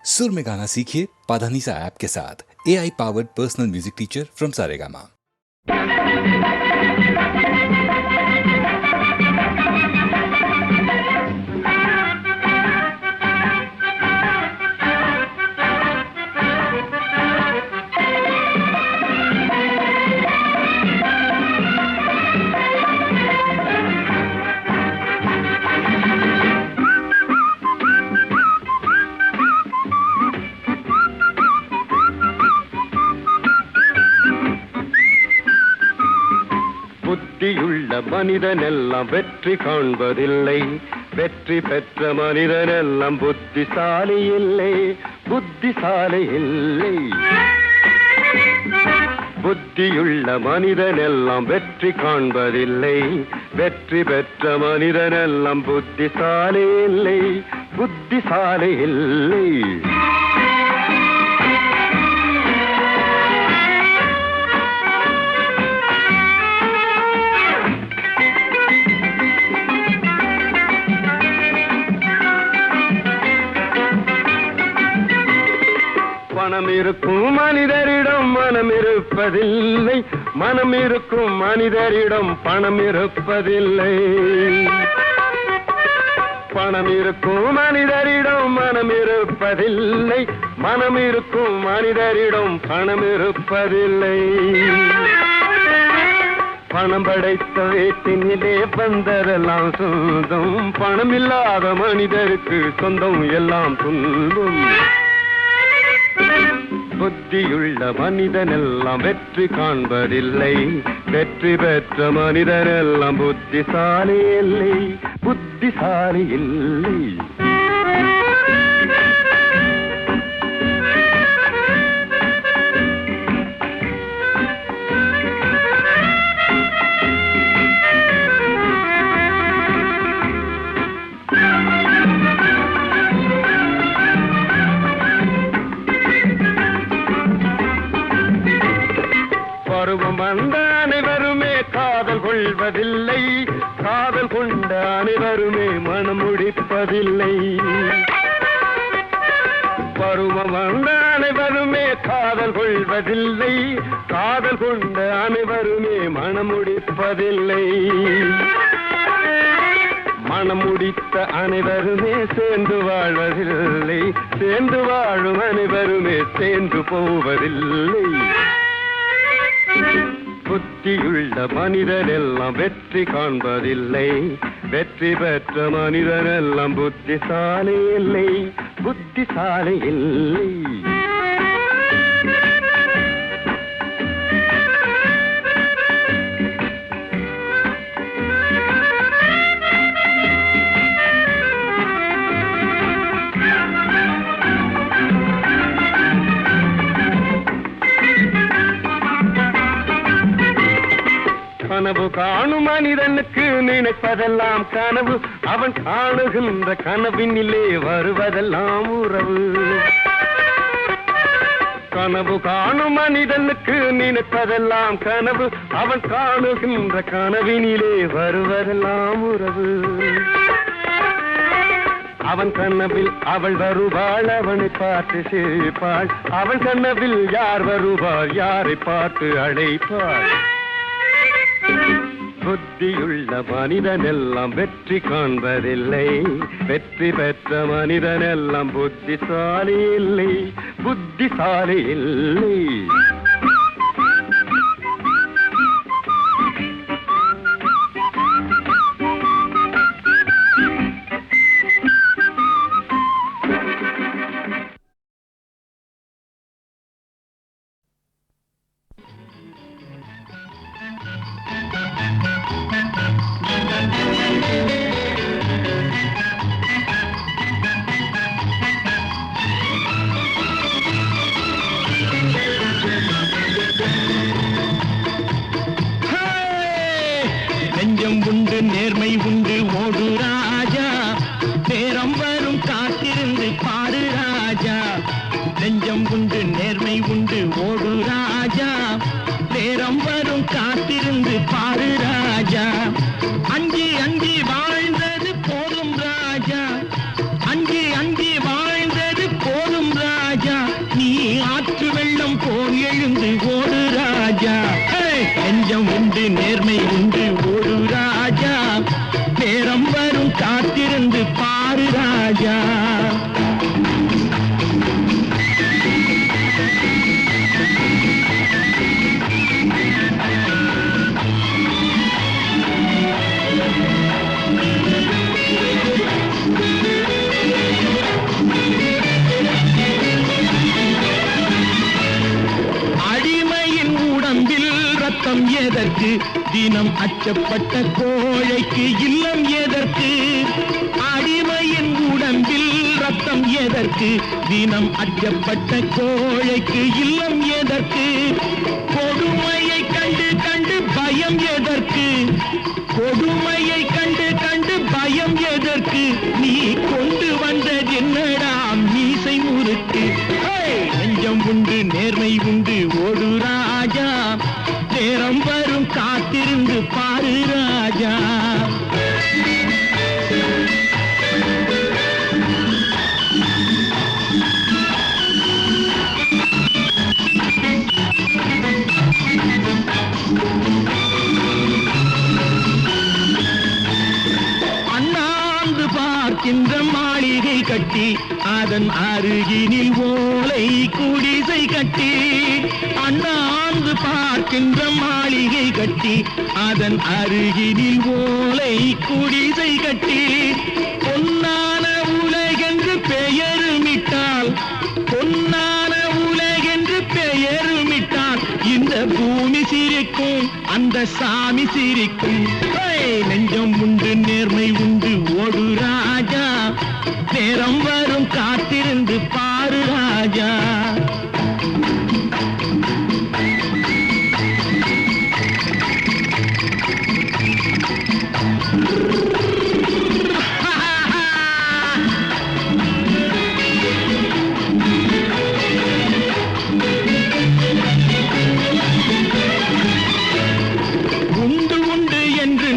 सुर में गाना सीखिए पाधानीसा ऐप के साथ। AI powered personal music teacher from Saregama. புத்தியுள்ள மனிதனெல்லாம் வெற்றி காண்பதில்லை, வெற்றி பெற்ற மனிதனெல்லாம் புத்திசாலி இல்லை, புத்திசாலி இல்லை. புத்தியுள்ள மனிதனெல்லாம் வெற்றி காண்பதில்லை, வெற்றி பெற்ற மனிதனெல்லாம் புத்திசாலி இல்லை, புத்திசாலி இல்லை. மனம் இருக்கும் மனிதரிடம் மனம் இருப்பதில்லை, மனம் இருக்கும் மனிதரிடம் பணம் இருப்பதில்லை. பணம் இருக்கும் மனிதரிடம் மனம் இருப்பதில்லை, மனம் இருக்கும் மனிதரிடம் பணம் இருப்பதில்லை. பணம் படைத்த வீட்டினிலே வந்ததெல்லாம் சொந்தம், பணம் இல்லாத மனிதருக்கு சொந்தம் எல்லாம் துன்பம். புத்தியுள்ள மனிதனெல்லாம் வெற்றி காண்பதில்லை, வெற்றி பெற்ற மனிதனெல்லாம் புத்திசாலி இல்லை, புத்திசாலி இல்லை. பருவம் வந்த அனைவருமே காதல் கொள்வதில்லை, காதல் கொண்ட அனைவருமே மனம் முடிப்பதில்லை. பருவம் வந்த அனைவருமே காதல் கொள்வதில்லை, காதல் கொண்ட அனைவருமே மனம் முடிப்பதில்லை. மனம் முடித்த அனைவருமே சேர்ந்து வாழ்வதில்லை, சேர்ந்து வாழும் அனைவருமே சேர்ந்து போவதில்லை. புத்தியுள்ள மனிதனெல்லாம் வெற்றி காண்பதில்லை, வெற்றி பெற்ற மனிதனெல்லாம் புத்திசாலி இல்லை, புத்திசாலி இல்லை. கனவு காணும் மனிதனுக்கு நினைப்பதெல்லாம் கனவு, அவன் காணுகின்ற கனவினிலே வருவதெல்லாம் உறவு. கனவு காணும் மனிதனுக்கு நினைப்பதெல்லாம் கனவு, அவன் காணுகின்ற கனவினிலே வருவதெல்லாம் உறவு. அவன் கனவில் அவள் வருவாள், அவனை பார்த்து சிரிப்பாள், அவன் கனவில் யார் வருவார், யாரை பார்த்து அழைப்பாள். புத்தியுள்ள மனிதனெல்லாம் வெற்றி காண்பதில்லை, வெற்றி பெற்ற மனிதனெல்லாம் புத்திசாலி இல்லை, புத்திசாலி இல்லை. நெஞ்சம் உண்டு நேர்மை உண்டு ஓடு ராஜா, நேரம் வரும் காத்திருந்து பாடு ராஜா. நெஞ்சம் உண்டு நேர்மை உண்டு ஓடு ராஜா, நேரம் வரும் காத்திருந்து பாடு ராஜா. அஞ்சி அஞ்சி வாழ்ந்தது போதும் ராஜா, அஞ்சி அஞ்சி வாழ்ந்தது போதும் உள்ளம் எதற்கு தினம் அச்சப்பட்ட கோழைக்கு இல்லம் எதற்கு அடிமையின் உடம்பில் ரத்தம் எதற்கு தினம் அச்சப்பட்ட கோழைக்கு இல்லம் எதற்கு கொடுமையை கண்டு கண்டு பயம் எதற்கு கொடுமையை கண்டு கண்டு பயம் எதற்கு நீ கொண்டு வந்தது என்னடா மீசை முறுக்கு நெஞ்சம் உண்டு நேர்மை உண்டு ஓடு ராஜா நேரம் வரும் காத்திருந்து பாரு ராஜா அண்ணாந்து பார்க்கின்ற மாளிகை கட்டி அதன் அருகினில் ஓலை குடிசை கட்டி அண்ணாந்து பார்க்கின்ற மாளிகை கட்டி அதன் அருகினில் ஓலை குடிசை கட்டி பொன்னான உலகென்று பெயருமிட்டால் பொன்னான உலகென்று பெயருமிட்டால் இந்த பூமி சிரிக்கும் அந்த சாமி சிரிக்கும் நெஞ்சம் உண்டு நேர்மை உண்டு ஓடு ராஜா நேரம் வரும் காத்திருந்து பாரு ராஜா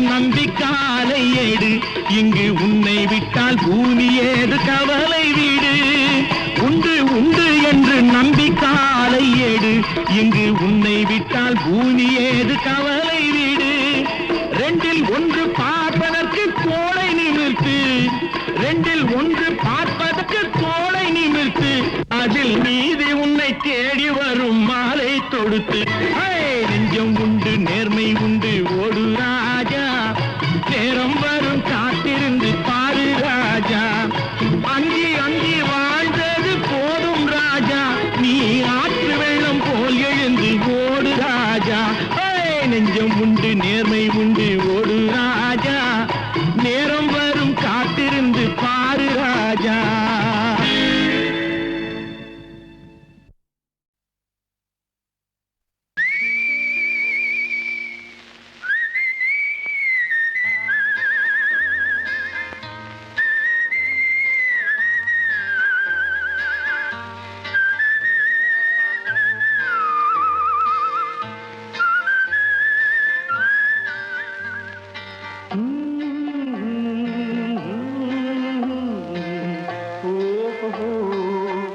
நம்பிக்காலை ஏடு இங்கு உன்னை விட்டால் பூமி ஏது கவலை வீடு உண்டு உண்டு என்று நம்பிக்காலை ஏடு இங்கு உன்னை விட்டால் பூமி ஏது கவலை வீடு ரெண்டில் ஒன்று பார்ப்பதற்கு கோளை நிமிர்த்து ரெண்டில் ஒன்று பார்ப்பதற்கு கோளை நிமிர்த்து அதில் நீதி உன்னை தேடி வரும் மாலை தொடுத்து நெஞ்சம் உண்டு நேர்மை உண்டு ஓடு ராஜா நேரம் வரும் காத்திருந்து பாரு ராஜா அங்கி அங்கி வாழ்ந்தது போதும் ராஜா நீ ஆற்று வெள்ளம் போல் எழுந்து ஓடு ராஜா நெஞ்சம் உண்டு நேர்மை உண்டு ஓடு ராஜா நேரம் வரும் காத்திருந்து பாரு ராஜா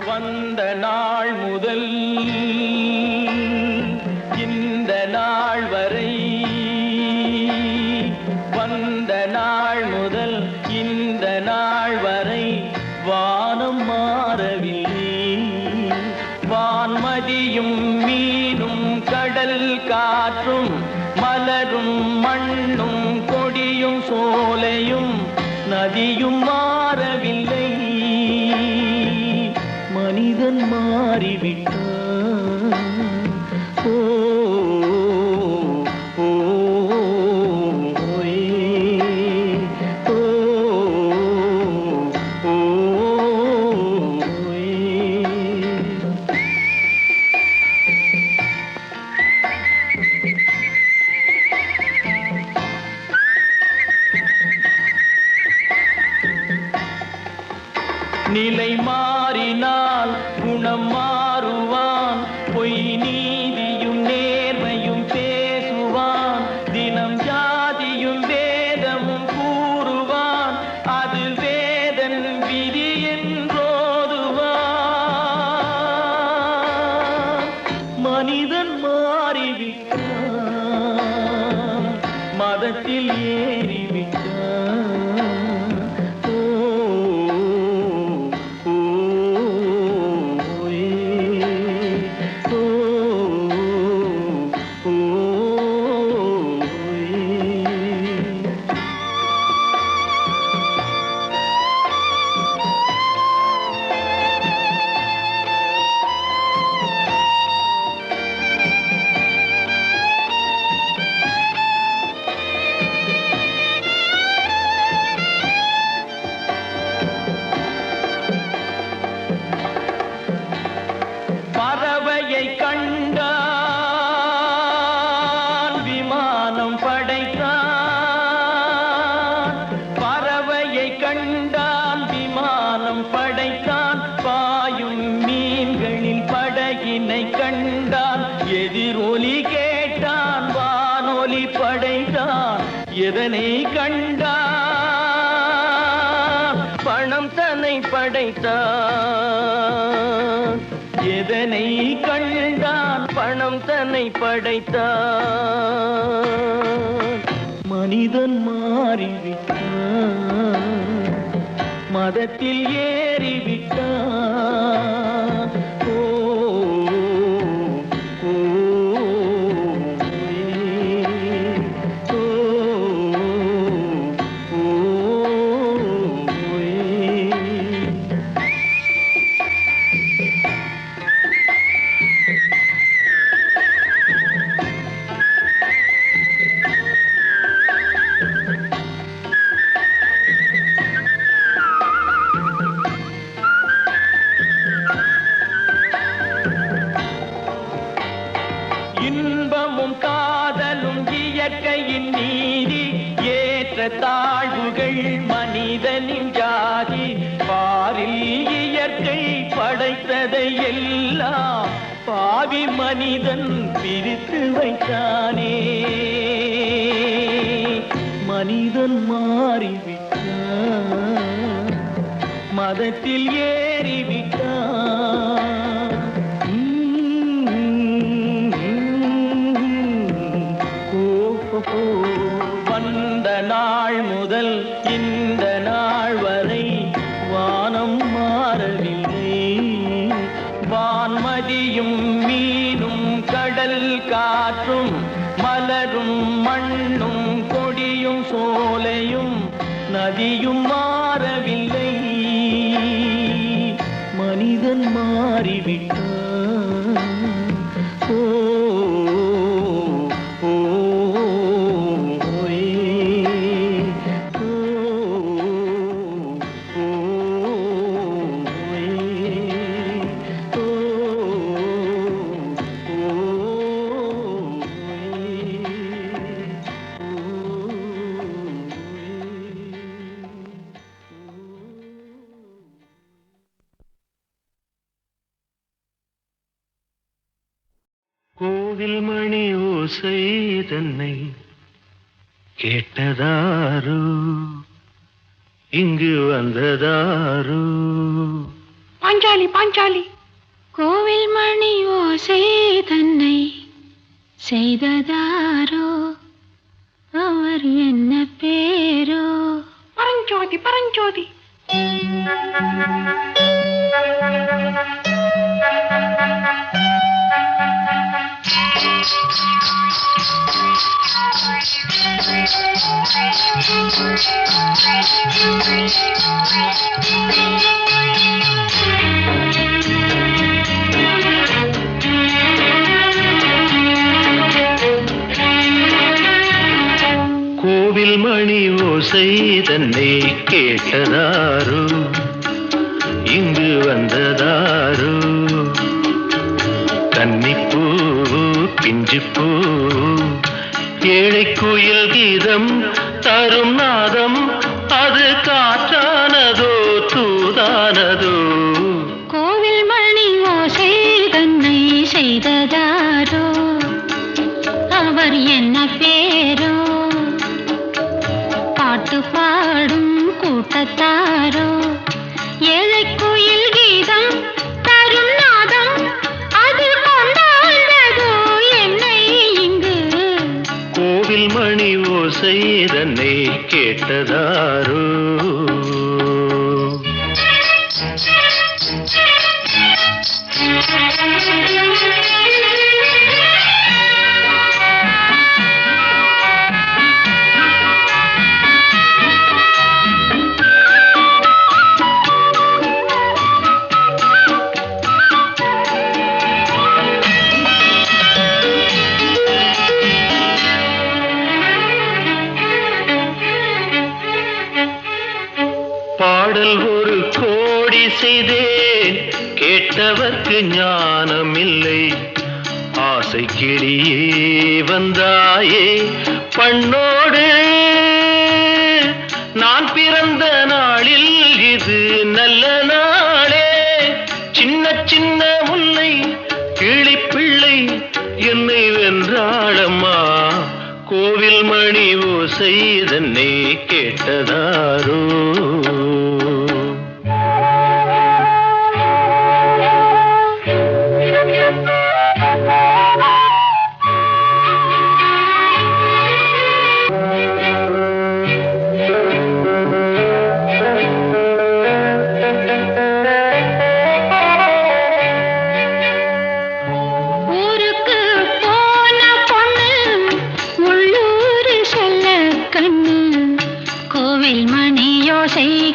வந்த நாள் முதல் இந்த நாள் வரை வந்த நாள் முதல் இந்த நாள் வரை வானம் மாறவில்லை வான்மதியும் மீனும் கடல் காற்றும் மலரும் மண்ணும் கொடியும் சோலையும் நதியும் மாறவில்லை மனிதன் மாறிவிட்டான் ஓ ஓ ஓ ஓ நிலை மாறினால் குணம் மாறுவான் பொய் நீதியும் நேர்மையும் பேசுவான் தினம் ஜாதியும் வேதமும் கூறுவான் அது வேதன் விதி என்றோதுவான் மனிதன் மாறிவிட்டான் மதத்தில் ஏறிவிட்டான் மீன்களில் படகினை கண்டான், எதிரொலி கேட்டான், வானொலி படைத்தான். எதனை கண்டான்? பணம் தன்னை படைத்தான். எதனை கண்டான்? பணம் தன்னை படைத்தான். மனிதன் மாறிவிட்டான், மதத்தில் ஏறிவிட்டான். ஓ, ஓ, ஓ, ஓ, இன்பமும் காதலும் இயற்கையின் நீதி, ஏற்ற தாழ்வுகள் மனிதனின் ஜாதி. பாரில் இயற்கை படைத்ததை எல்லாம் பாவி மனிதன் பிரித்து வைத்தானே. மனிதன் மாறிவிட்டான், மதத்தில் ஏறிவிட்டான். வந்த நாள் முதல் இந்த நாள் வரை வானம் மாறவில்லை. வான்மதியும் மீனும் கடல் காற்றும் மலரும் மண்ணும் கொடியும் சோலையும் நதியும் மாறவில்லை. மனிதன் மாறிவிட்டான். ஓ, ஓ, கோவில் மணி ஓசை தன்னை கேட்டதாரோ, இங்கு வந்ததாரோ? பாஞ்சாலி பாஞ்சாலி. கோவில் மணி ஓசை தன்னை செய்ததாரோ, அவர் என்ன பேரோ? பரஞ்சோதி பரஞ்சோதி. கோவில் மணி ஓசை தன்னை கேட்டதாரோ, இங்கு வந்ததாரோ? கன்னிப்பூ பிஞ்சுப்பூ ஏழை குயில் கீதம் தரும் நாதம், அது காற்றானதோ தூதானதோ? கோவில் மணி ஓசை தன்னை செய்ததாரோ, அவர் என்ன பேரோ? பாட்டு பாடும் கூட்டத்தாரோ, ஏழை குயில் கீதம் தரும் நாதம், அது கொண்டாண்டதோ என்னை இங்கு? கோவில் மணி ஓசை தன்னை கேட்டதாரோ? பாடல் ஒரு கோடி செய்தேன், கேட்டவர்க்கு ஞானமில்லை. ஆசை கிளியே வந்தாயே பண்ணோடு, நான் பிறந்த நாளில் இது நல்ல நாளே. சின்ன சின்ன முல்லை கிளிப்பிள்ளை என்னை வென்றாளம்மா கோவில் மணி ஓசை தன்னை கேட்டதாரோ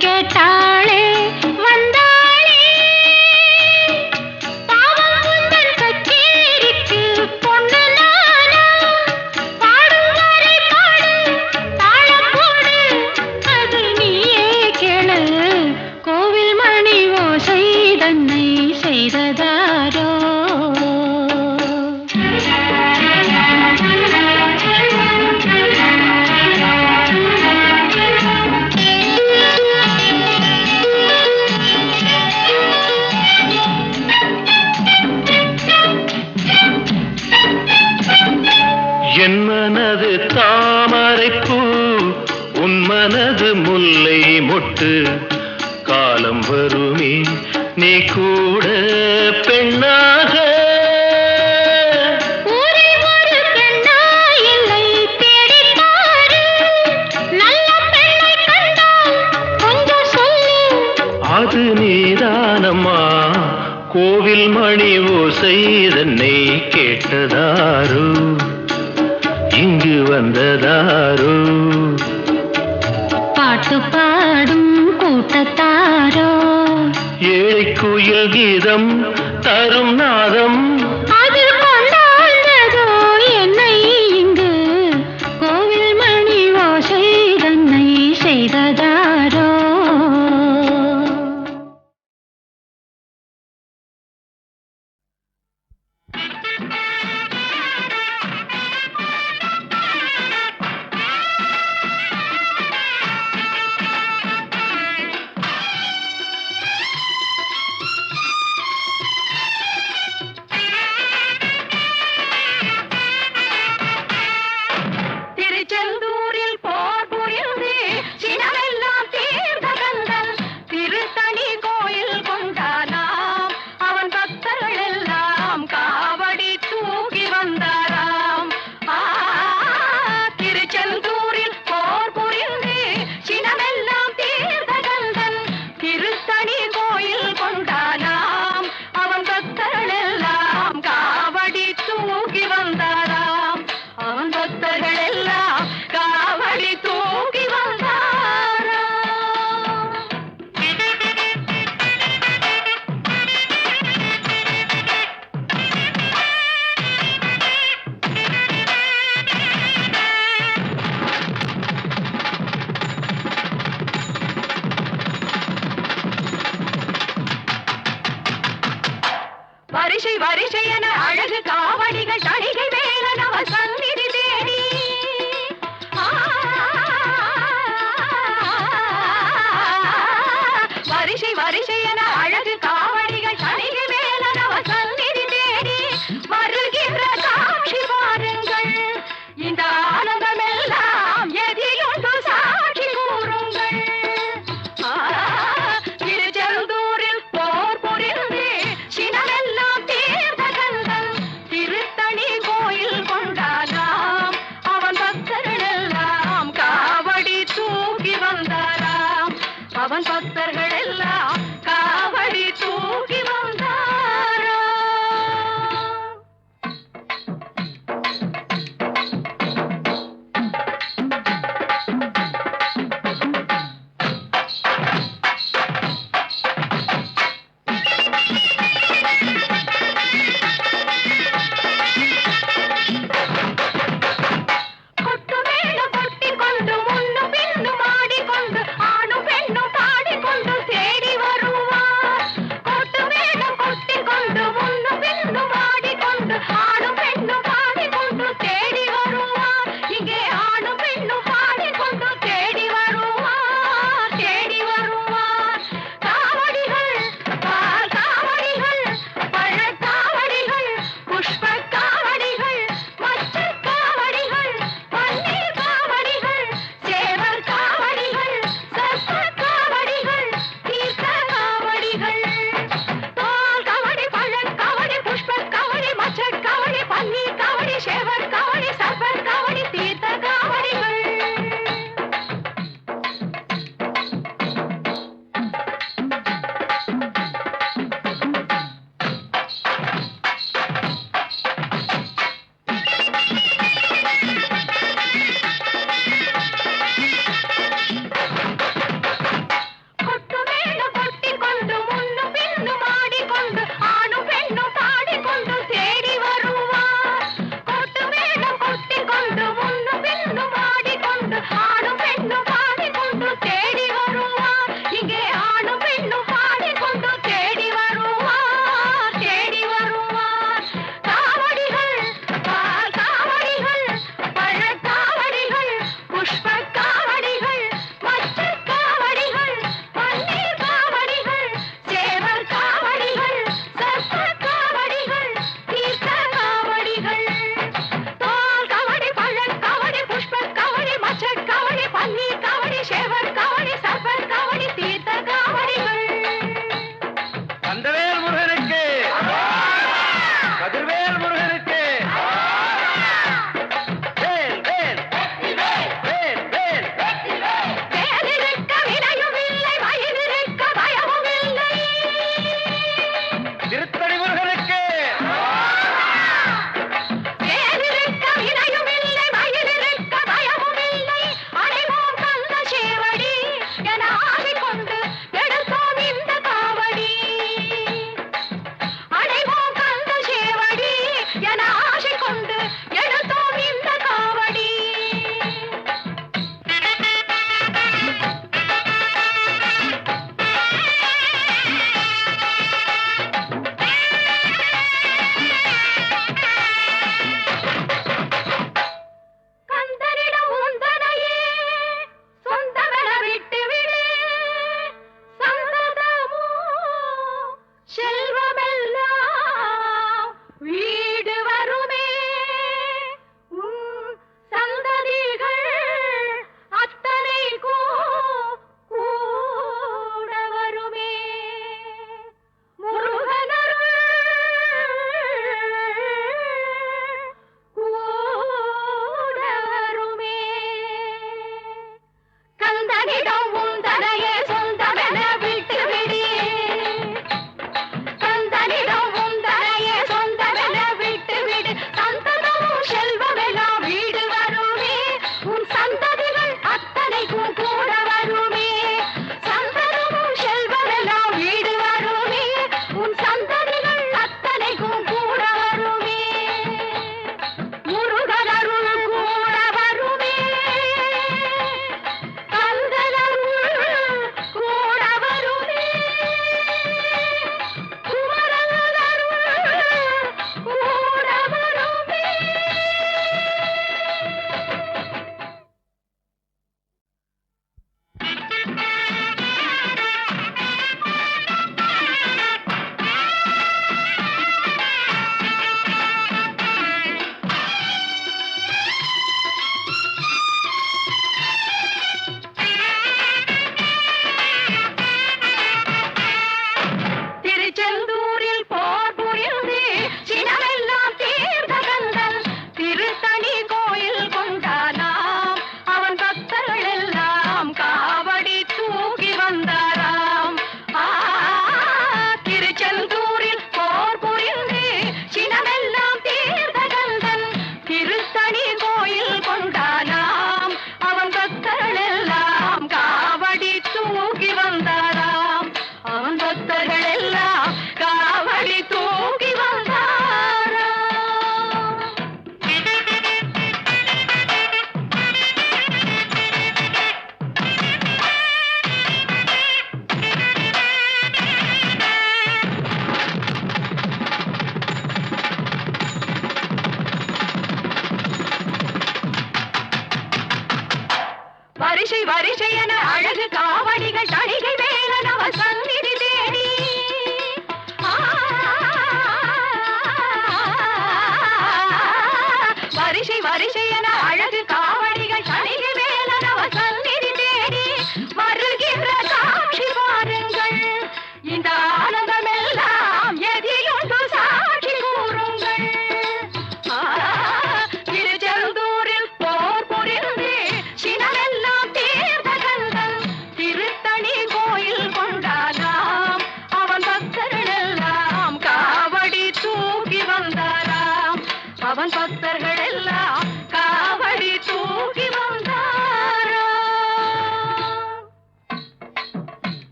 கேட்டாளே வந்தாளே பாவம் உந்தன் கச்சேரிக்கு பொண்ணு நானா பாடும் வரை பாடு தாளம் போடு அது நீயே கேளு கோவில் மணி ஓசை தன்னை செய்ததாரோ என் மனது தாமரைப்பூ உன் மனது முல்லை மொட்டு காலம் வருமே நீ கூட பெண்ணாக அது நீதானம்மா கோவில் மணி ஓசை தன்னை கேட்டதாரோ இங்கு வந்ததாரோ பாட்டு பாடும் கூட்டத்தாரோ ஏழை குயில் கீதம் தரும் நாதம் அது கொண்டாண்டதோ என்னை இங்கு கோவில் மணி ஓசை தன்னை செய்ததாரோ வரிசை வரிசை என அழகு காவடிகள் தணிகை வேலனவ சந்தி